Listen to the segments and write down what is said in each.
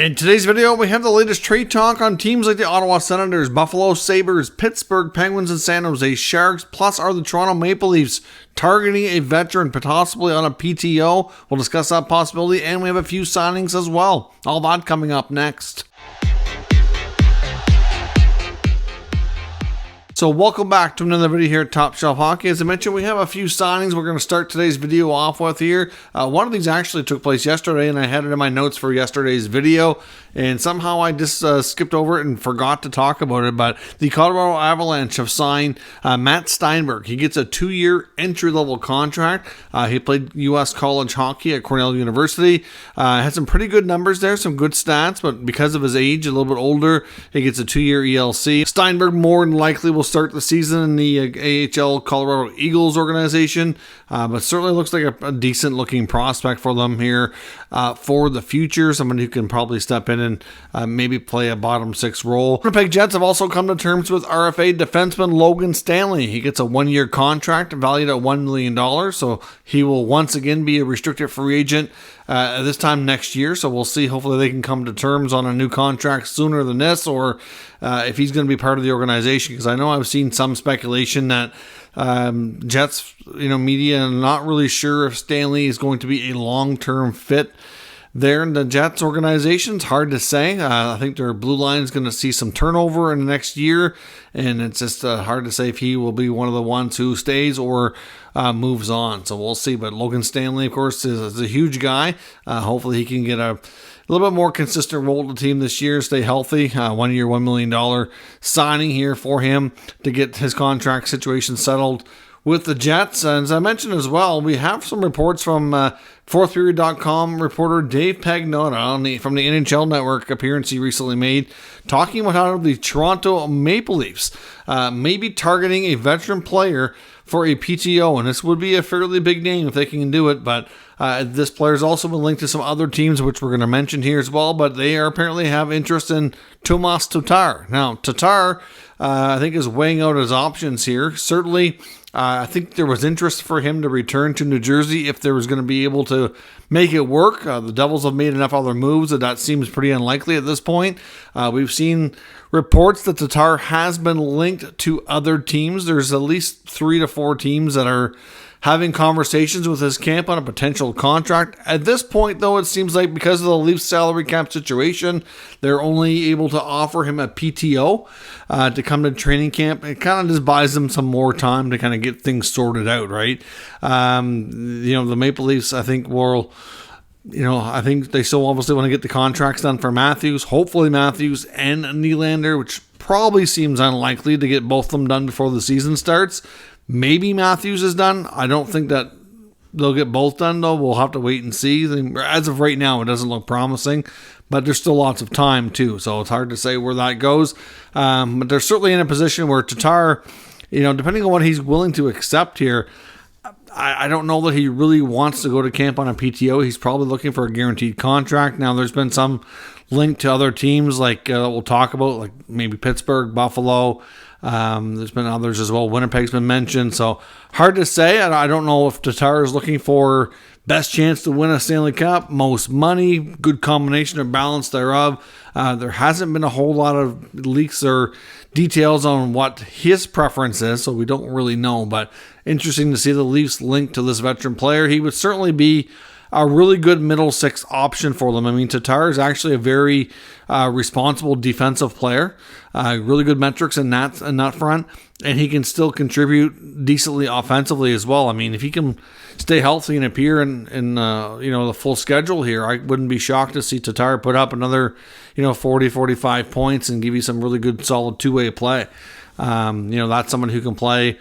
In today's video, we have the latest trade talk on teams like the Ottawa Senators, Buffalo Sabres, Pittsburgh Penguins, and San Jose Sharks, plus are the Toronto Maple Leafs targeting a veteran, possibly on a PTO. We'll discuss that possibility, and we have a few signings as well. All that coming up next. So welcome back to another video here at Top Shelf Hockey. As I mentioned, we have a few signings we're going to start today's video off with here. One of these actually took place yesterday, and I had it in my notes for yesterday's video, and somehow I just skipped over it and forgot to talk about it. But the Colorado Avalanche have signed Matt Steinberg. He gets a 2-year entry-level contract. He played U.S. college hockey at Cornell University. Had some pretty good numbers there, some good stats, but because of his age, a little bit older, he gets a 2-year ELC. Steinberg more than likely will start the season in the AHL Colorado Eagles organization, but certainly looks like a decent looking prospect for them here for the future. Someone who can probably step in and maybe play a bottom six role. Winnipeg Jets have also come to terms with RFA defenseman Logan Stanley. He gets a 1-year contract valued at $1 million, so he will once again be a restricted free agent this time next year. So we'll see. Hopefully they can come to terms on a new contract sooner than this, or if he's going to be part of the organization, because I know I've seen some speculation that Jets, media not really sure if Stanley is going to be a long-term fit there in the Jets organization. It's hard to say. I think their blue line is going to see some turnover in the next year, and it's just hard to say if he will be one of the ones who stays or moves on. So we'll see. But Logan Stanley, of course, is a huge guy. Hopefully he can get a little bit more consistent role to the team this year, stay healthy. 1 year, $1 million signing here for him to get his contract situation settled with the Jets. And as I mentioned as well, we have some reports from fourthperiod.com reporter Dave Pagnotta from the NHL Network appearance he recently made, talking about how the Toronto Maple Leafs may be targeting a veteran player for a PTO, and this would be a fairly big name if they can do it, but this player's also been linked to some other teams, which we're going to mention here as well, but they apparently have interest in Tomas Tatar. Now, Tatar, I think, is weighing out his options here. Certainly, I think there was interest for him to return to New Jersey if there was going to be able to make it work. The Devils have made enough other moves that seems pretty unlikely at this point. We've seen reports that Tatar has been linked to other teams. There's at least 3 to 4 teams that are having conversations with his camp on a potential contract. At this point, though, it seems like because of the Leafs salary cap situation, they're only able to offer him a PTO to come to training camp. It kind of just buys them some more time to kind of get things sorted out, right? The Maple Leafs, I think, will... I think they still obviously want to get the contracts done for Matthews, hopefully Matthews and Nylander, which probably seems unlikely to get both of them done before the season starts. Maybe Matthews is done. I don't think that they'll get both done, though. We'll have to wait and see. As of right now, it doesn't look promising, but there's still lots of time, too, so it's hard to say where that goes. But they're certainly in a position where Tatar, depending on what he's willing to accept here, I don't know that he really wants to go to camp on a PTO. He's probably looking for a guaranteed contract. Now, there's been some link to other teams like we'll talk about, like maybe Pittsburgh, Buffalo. There's been others as well. Winnipeg's been mentioned. So hard to say. I don't know if Tatar is looking for best chance to win a Stanley Cup, most money, good combination or balance thereof. There hasn't been a whole lot of leaks or details on what his preference is, so we don't really know. But interesting to see the Leafs linked to this veteran player. He would certainly be a really good middle six option for them. I mean, Tatar is actually a very responsible defensive player, really good metrics in that front, and he can still contribute decently offensively as well. I mean, if he can stay healthy and appear in the full schedule here, I wouldn't be shocked to see Tatar put up another 40, 45 points and give you some really good solid two-way play. That's someone who can play,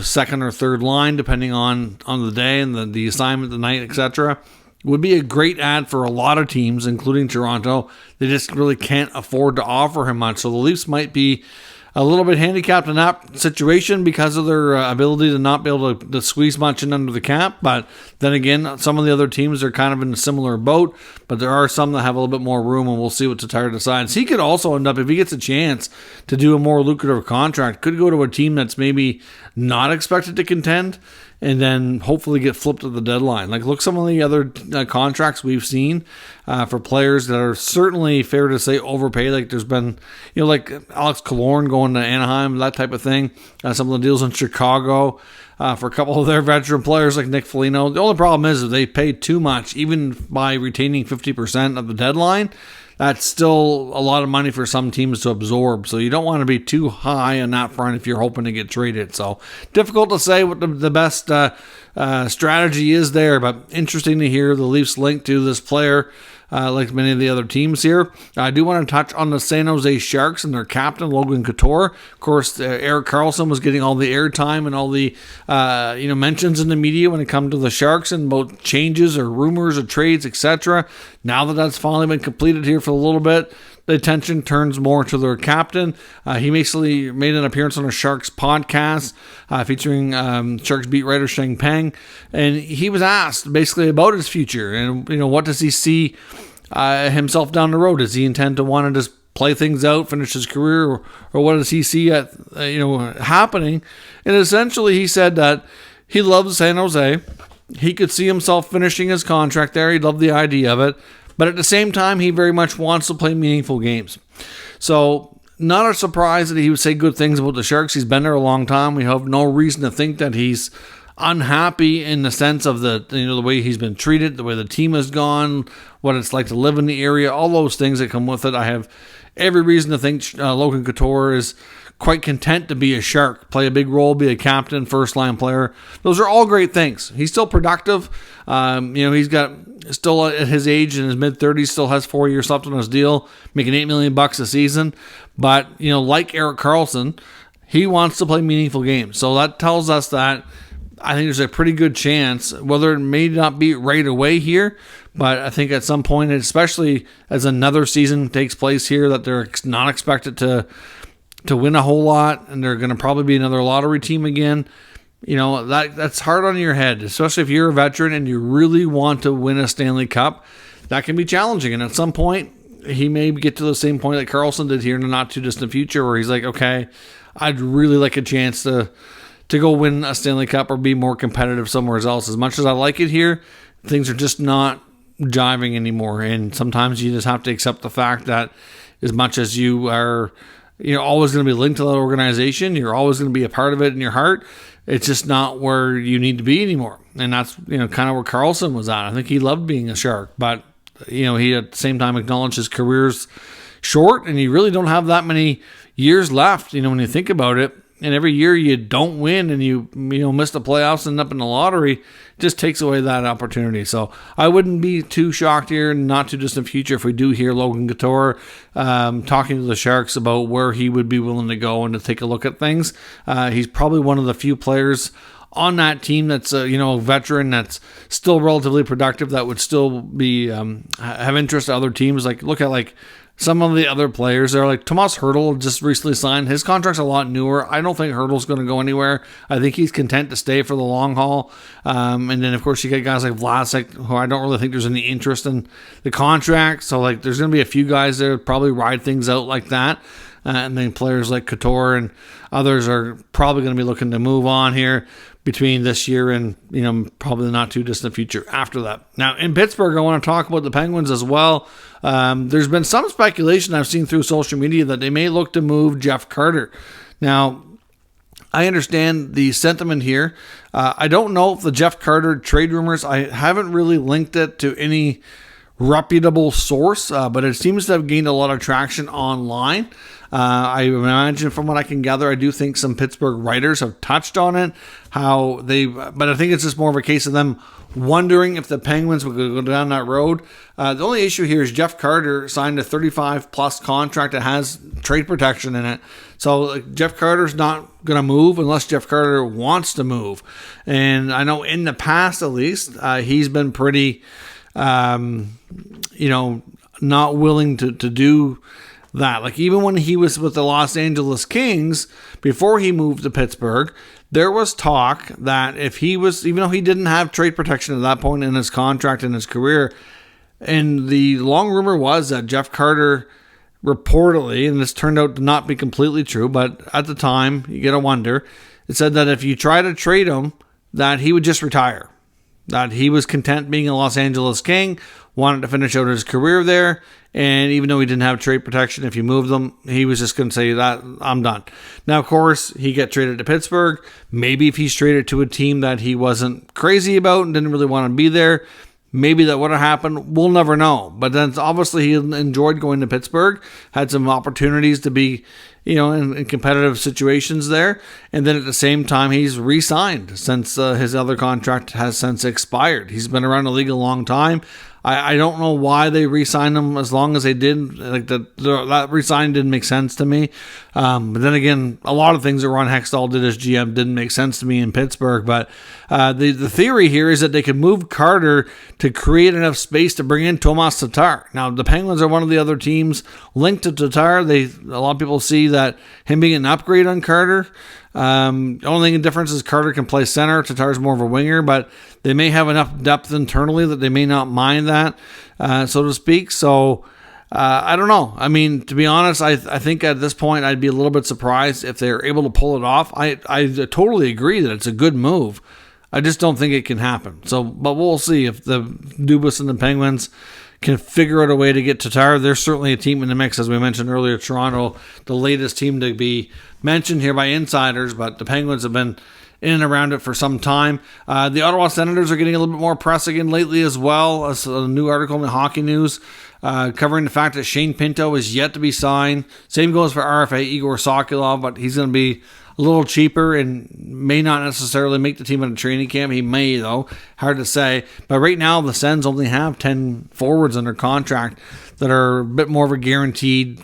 second or third line, depending on the day and the assignment, the night, etc. Would be a great ad for a lot of teams, including Toronto. They just really can't afford to offer him much. So the Leafs might be a little bit handicapped in that situation because of their ability to not be able to squeeze much in under the cap. But then again, some of the other teams are kind of in a similar boat, but there are some that have a little bit more room, and we'll see what Tatar decides. He could also end up, if he gets a chance to do a more lucrative contract, could go to a team that's maybe not expected to contend and then hopefully get flipped at the deadline. Like, look, some of the other contracts we've seen for players that are certainly fair to say overpaid. Like, there's been, like Alex Killorn going to Anaheim, that type of thing. Some of the deals in Chicago for a couple of their veteran players like Nick Foligno. The only problem is that they paid too much, even by retaining 50% of the deadline. That's still a lot of money for some teams to absorb. So you don't want to be too high on that front if you're hoping to get traded. So difficult to say what the best strategy is there, but interesting to hear the Leafs link to this player. Like many of the other teams here. I do want to touch on the San Jose Sharks and their captain, Logan Couture. Of course, Erik Karlsson was getting all the airtime and all the mentions in the media when it comes to the Sharks and about changes or rumors or trades, etc. Now that that's finally been completed here for a little bit, the attention turns more to their captain. He basically made an appearance on a Sharks podcast featuring Sharks beat writer Sheng Peng, and he was asked basically about his future and what does he see himself down the road. Does he intend to want to just play things out, finish his career, or what does he see at happening? And essentially, he said that he loves San Jose. He could see himself finishing his contract there. He loved the idea of it. But at the same time, he very much wants to play meaningful games. So, not a surprise that he would say good things about the Sharks. He's been there a long time. We have no reason to think that he's unhappy in the sense of the way he's been treated, the way the team has gone, what it's like to live in the area, all those things that come with it. I have every reason to think Logan Couture is quite content to be a Shark, play a big role, be a captain, first-line player. Those are all great things. He's still productive. He's got still at his age in his mid-30s, still has 4 years left on his deal, making $8 million a season. But, like Erik Karlsson, he wants to play meaningful games. So that tells us that I think there's a pretty good chance, whether it may not be right away here, but I think at some point, especially as another season takes place here, that they're not expected to win a whole lot, and they're going to probably be another lottery team again. That's hard on your head, especially if you're a veteran and you really want to win a Stanley Cup. That can be challenging, and at some point, he may get to the same point that Karlsson did here in the not-too-distant future, where he's like, okay, I'd really like a chance to go win a Stanley Cup or be more competitive somewhere else. As much as I like it here, things are just not jiving anymore, and sometimes you just have to accept the fact that as much as you are always going to be linked to that organization, you're always going to be a part of it in your heart, it's just not where you need to be anymore. And that's, kind of where Karlsson was at. I think he loved being a Shark, but, he at the same time acknowledged his career's short, and you really don't have that many years left, when you think about it. And every year you don't win and you miss the playoffs and end up in the lottery, it just takes away that opportunity. So I wouldn't be too shocked here in not too distant future if we do hear Logan Couture talking to the Sharks about where he would be willing to go and to take a look at things. He's probably one of the few players on that team that's a veteran that's still relatively productive, that would still be have interest to other teams. Like, look at some of the other players are like Tomas Hertl just recently signed. His contract's a lot newer. I don't think Hertl's going to go anywhere. I think he's content to stay for the long haul. And then, of course, you get guys like Vlasic, who I don't really think there's any interest in the contract. So, there's going to be a few guys there that probably ride things out like that. And then players like Couture and others are probably going to be looking to move on here between this year and, probably the not too distant future after that. Now, in Pittsburgh, I want to talk about the Penguins as well. There's been some speculation I've seen through social media that they may look to move Jeff Carter. Now, I understand the sentiment here. I don't know if the Jeff Carter trade rumors, I haven't really linked it to any reputable source, but it seems to have gained a lot of traction online. I imagine from what I can gather, I do think some Pittsburgh writers have touched on it, but I think it's just more of a case of them wondering if the Penguins would go down that road. The only issue here is Jeff Carter signed a 35-plus contract that has trade protection in it. So Jeff Carter's not going to move unless Jeff Carter wants to move. And I know in the past, at least, he's been pretty, not willing to do that. Even when he was with the Los Angeles Kings, before he moved to Pittsburgh, there was talk that if he was, even though he didn't have trade protection at that point in his contract in his career, and the long rumor was that Jeff Carter reportedly, and this turned out to not be completely true, but at the time, you gotta wonder, it said that if you try to trade him, that he would just retire, that he was content being a Los Angeles King, wanted to finish out his career there, and even though he didn't have trade protection if you moved them, he was just going to say that I'm done. Now, of course, he get traded to Pittsburgh. Maybe if he's traded to a team that he wasn't crazy about and didn't really want to be there, maybe that would have happened. We'll never know. But then obviously he enjoyed going to Pittsburgh, had some opportunities to be, in competitive situations there. And then at the same time, he's re-signed since his other contract has since expired. He's been around the league a long time. I don't know why they re-signed him as long as they did. Like that re-sign didn't make sense to me. But then again, a lot of things that Ron Hextall did as GM didn't make sense to me in Pittsburgh. But the theory here is that they could move Carter to create enough space to bring in Tomas Tatar. Now, the Penguins are one of the other teams linked to Tatar. A lot of people see that him being an upgrade on Carter. The only difference is Carter can play center. Tatar's more of a winger, but they may have enough depth internally that they may not mind that, so to speak. So I don't know. I mean, to be honest, I think at this point I'd be a little bit surprised if they're able to pull it off. I totally agree that it's a good move. I just don't think it can happen. So, but we'll see if the Dubas and the Penguins can figure out a way to get Tatar. There's certainly a team in the mix, as we mentioned earlier. Toronto, the latest team to be mentioned here by insiders, but the Penguins have been in and around it for some time. The Ottawa Senators are getting a little bit more press again lately as well. As a new article in the Hockey News covering the fact that Shane Pinto is yet to be signed. Same goes for RFA Igor Sokolov, but he's going to be a little cheaper and may not necessarily make the team in a training camp. He may, though. Hard to say. But right now, the Sens only have 10 forwards under contract that are a bit more of a guaranteed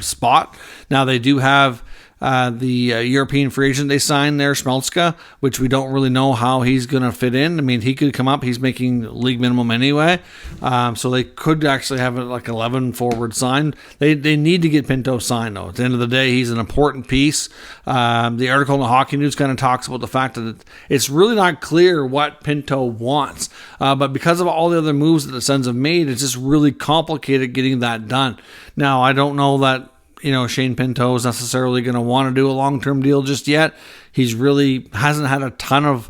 spot. Now, they do have the European free agent they signed there, Schmelzka, which we don't really know how he's going to fit in. I mean, he could come up. He's making league minimum anyway. So they could actually have like 11 forward signed. They need to get Pinto signed, though. At the end of the day, he's an important piece. The article in the Hockey News kind of talks about the fact that it's really not clear what Pinto wants. But because of all the other moves that the Sens have made, it's just really complicated getting that done. Now, I don't know that Shane Pinto is necessarily going to want to do a long-term deal just yet. He's really hasn't had a ton of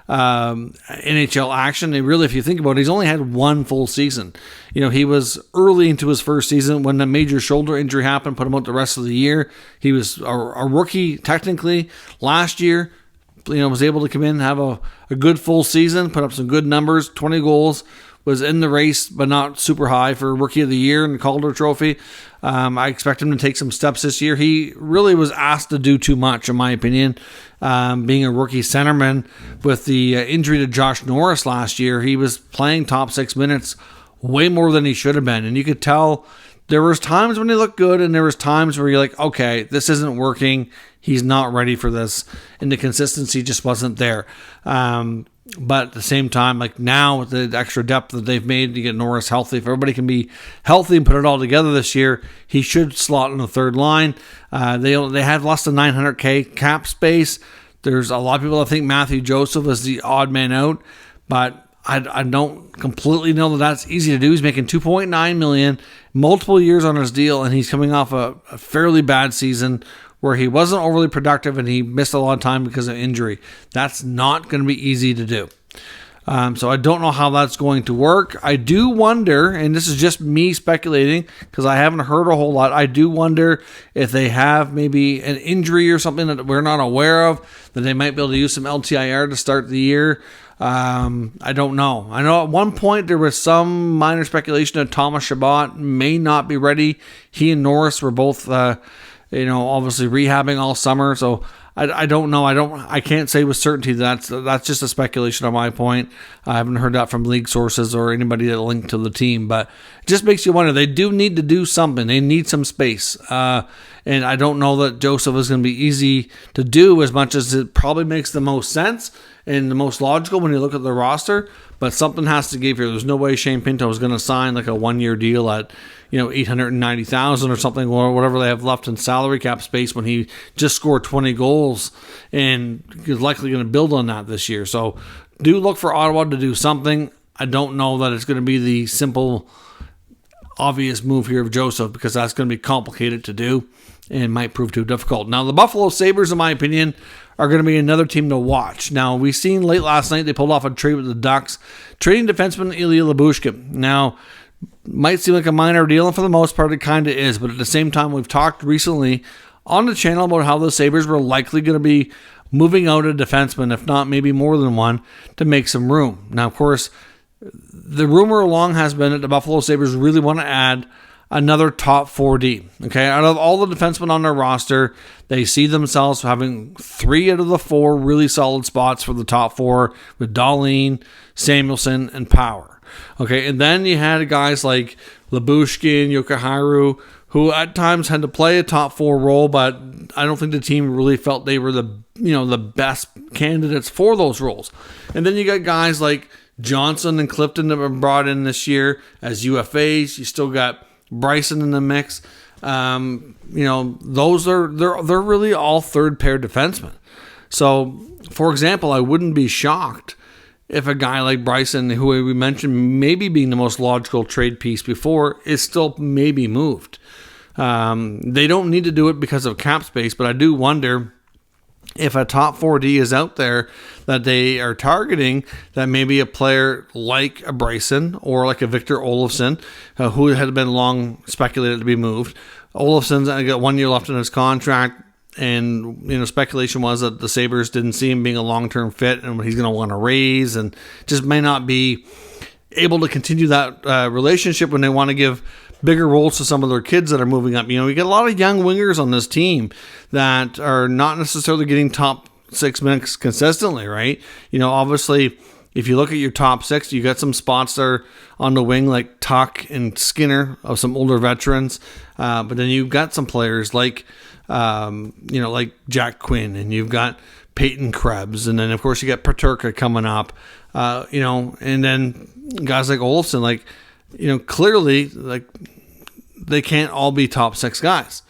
NHL action. And really, if you think about it, he's only had one full season. He was early into his first season when the major shoulder injury happened, put him out the rest of the year. He was a rookie technically last year. Was able to come in and have a good full season, put up some good numbers, 20 goals. Was in the race, but not super high for Rookie of the Year in the Calder Trophy. I expect him to take some steps this year. He really was asked to do too much, in my opinion. Being a rookie centerman with the injury to Josh Norris last year, he was playing top 6 minutes way more than he should have been. And you could tell there was times when he looked good, and there was times where you're like, okay, this isn't working. He's not ready for this. And the consistency just wasn't there. But at the same time, like now with the extra depth that they've made to get Norris healthy, if everybody can be healthy and put it all together this year, he should slot in the third line. They have less than $900K cap space. There's a lot of people that think Matthew Joseph is the odd man out, but I don't completely know that that's easy to do. He's making $2.9 million, multiple years on his deal, and he's coming off a fairly bad season where he wasn't overly productive and he missed a lot of time because of injury. That's not going to be easy to do. So I don't know how that's going to work. I do wonder, and this is just me speculating because I haven't heard a whole lot, I do wonder if they have maybe an injury or something that we're not aware of, that they might be able to use some LTIR to start the year. I don't know. I know at one point there was some minor speculation that Thomas Chabot may not be ready. He and Norris were both obviously rehabbing all summer, so I don't know. I can't say with certainty that's just a speculation on my point. I haven't heard that from league sources or anybody that linked to the team, but it just makes you wonder. They do need to do something. They need some space, and I don't know that Joseph is going to be easy to do as much as it probably makes the most sense and the most logical when you look at the roster. But something has to give here. There's no way Shane Pinto is going to sign like a 1-year deal at $890,000 or something, or whatever they have left in salary cap space when he just scored 20 goals and is likely going to build on that this year. So do look for Ottawa to do something. I don't know that it's going to be the simple obvious move here of Joseph, because that's going to be complicated to do and might prove too difficult. Now, the Buffalo Sabres, in my opinion, are going to be another team to watch. Now, we've seen late last night they pulled off a trade with the Ducks, trading defenseman Ilya Lyubushkin. Now, might seem like a minor deal, and for the most part it kind of is, but at the same time, we've talked recently on the channel about how the Sabres were likely going to be moving out a defenseman, if not maybe more than one, to make some room. Now, of course, the rumor along has been that the Buffalo Sabres really want to add another top 4D. Okay, out of all the defensemen on their roster, they see themselves having 3 out of the 4 really solid spots for the top 4 with Dahlin, Samuelsson, and Power. Okay, and then you had guys like Lyubushkin, Jokiharju, who at times had to play a top 4 role, but I don't think the team really felt they were the best candidates for those roles. And then you got guys like Johnson and Clifton that were brought in this year as UFAs. You still got Bryson in the mix. Those are they're really all third pair defensemen. So, for example, I wouldn't be shocked if a guy like Bryson, who we mentioned maybe being the most logical trade piece before, is still maybe moved. They don't need to do it because of cap space, but I do wonder if a top 4D is out there that they are targeting, that maybe a player like a Bryson or like a Victor Olofsson, who had been long speculated to be moved. Olofsson's got 1 year left in his contract, and speculation was that the Sabres didn't see him being a long-term fit, and he's going to want to raise, and just may not be able to continue that relationship when they want to give bigger roles to some of their kids that are moving up. We get a lot of young wingers on this team that are not necessarily getting top 6 minutes consistently, right? Obviously, if you look at your top 6, you got some spots there on the wing like Tuck and Skinner of some older veterans, but then you've got some players like like Jack Quinn, and you've got Peyton Krebs, and then of course you got Peterka coming up, and then guys like Olofsson, clearly, they can't all be top 6 guys.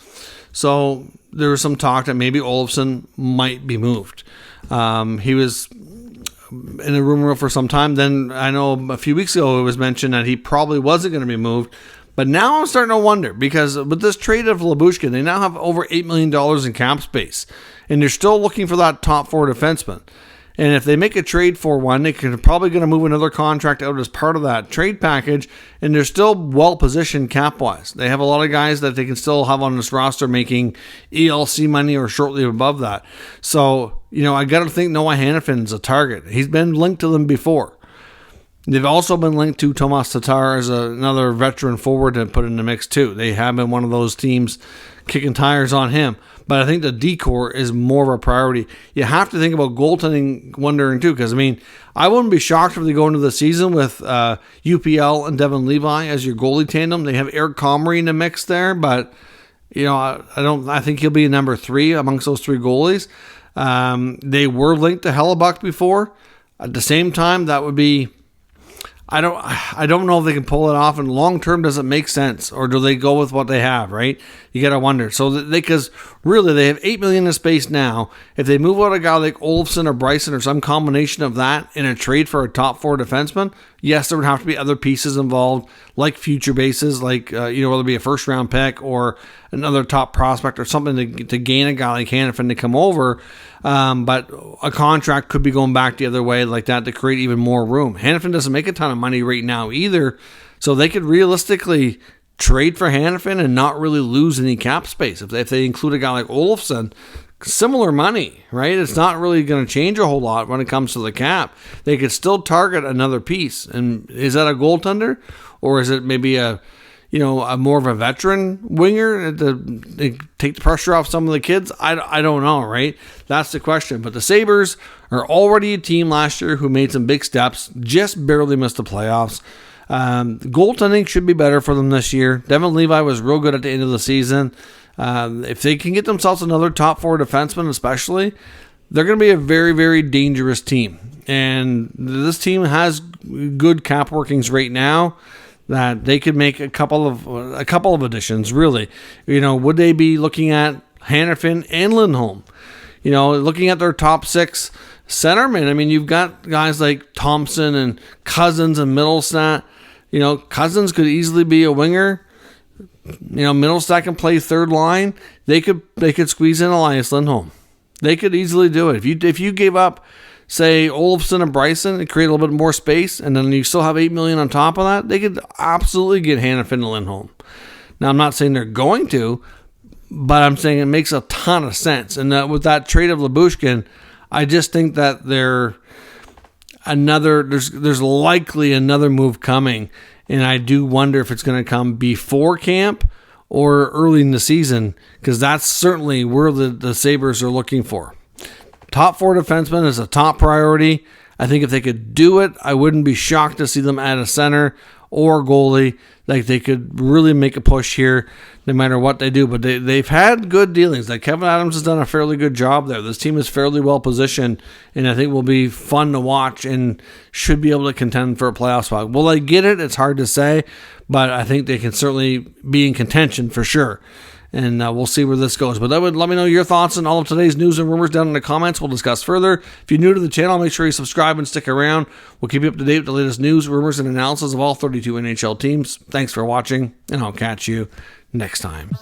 So there was some talk that maybe Olofsson might be moved. He was in a rumor for some time. Then I know a few weeks ago it was mentioned that he probably wasn't going to be moved. But now I'm starting to wonder, because with this trade of Lyubushkin, they now have over $8 million in cap space. And they're still looking for that top 4 defenseman. And if they make a trade for one, they can probably going to move another contract out as part of that trade package, and they're still well-positioned cap-wise. They have a lot of guys that they can still have on this roster making ELC money or shortly above that. So, I got to think Noah Hannafin's a target. He's been linked to them before. They've also been linked to Tomas Tatar as another veteran forward to put in the mix too. They have been one of those teams kicking tires on him. But I think the decor is more of a priority. You have to think about goaltending, wondering too, because I wouldn't be shocked if they go into the season with UPL and Devin Levi as your goalie tandem. They have Eric Comrie in the mix there, but I think he'll be number 3 amongst those 3 goalies. They were linked to Hellebuck before. At the same time, that would be, I don't know if they can pull it off, and long term, does it make sense, or do they go with what they have, right? You got to wonder. So because really they have $8 million in space now. If they move out a guy like Olofsson or Bryson or some combination of that in a trade for a top 4 defenseman, yes, there would have to be other pieces involved, like future bases, like whether it be a first round pick or another top prospect or something to gain a guy like Hannafin to come over. But a contract could be going back the other way like that to create even more room. Hannafin doesn't make a ton of money right now either, so they could realistically trade for Hannafin and not really lose any cap space. If they include a guy like Olofsson, similar money, right? It's not really going to change a whole lot when it comes to the cap. They could still target another piece. And is that a goaltender, or is it maybe a more of a veteran winger to take the pressure off some of the kids? I don't know, right? That's the question. But the Sabres are already a team last year who made some big steps, just barely missed the playoffs. Goaltending should be better for them this year. Devin Levi was real good at the end of the season. If they can get themselves another top 4 defenseman especially, they're going to be a very, very dangerous team. And this team has good cap workings right now that they could make a couple of additions, really. Would they be looking at Hannafin and Lindholm? Looking at their top 6 centermen, you've got guys like Thompson and Cousins and Middlestat. Cousins could easily be a winger. Middlestat can play third line. They could squeeze in Elias Lindholm. They could easily do it. If you gave up, say, Olofsson and Bryson and create a little bit more space, and then you still have $8 million on top of that, they could absolutely get Hanifin and Lindholm. Now, I'm not saying they're going to, but I'm saying it makes a ton of sense. And with that trade of Lyubushkin, I just think that there's likely another move coming, and I do wonder if it's going to come before camp or early in the season, because that's certainly where the Sabres are looking for. Top 4 defensemen is a top priority. I think if they could do it, I wouldn't be shocked to see them add a center or goalie. Like, they could really make a push here no matter what they do. But they've had good dealings. Like, Kevin Adams has done a fairly good job there. This team is fairly well positioned, and I think will be fun to watch and should be able to contend for a playoff spot. Will they get it? It's hard to say, but I think they can certainly be in contention for sure. And we'll see where this goes. But let me know your thoughts on all of today's news and rumors down in the comments. We'll discuss further. If you're new to the channel, make sure you subscribe and stick around. We'll keep you up to date with the latest news, rumors, and analysis of all 32 NHL teams. Thanks for watching, and I'll catch you next time.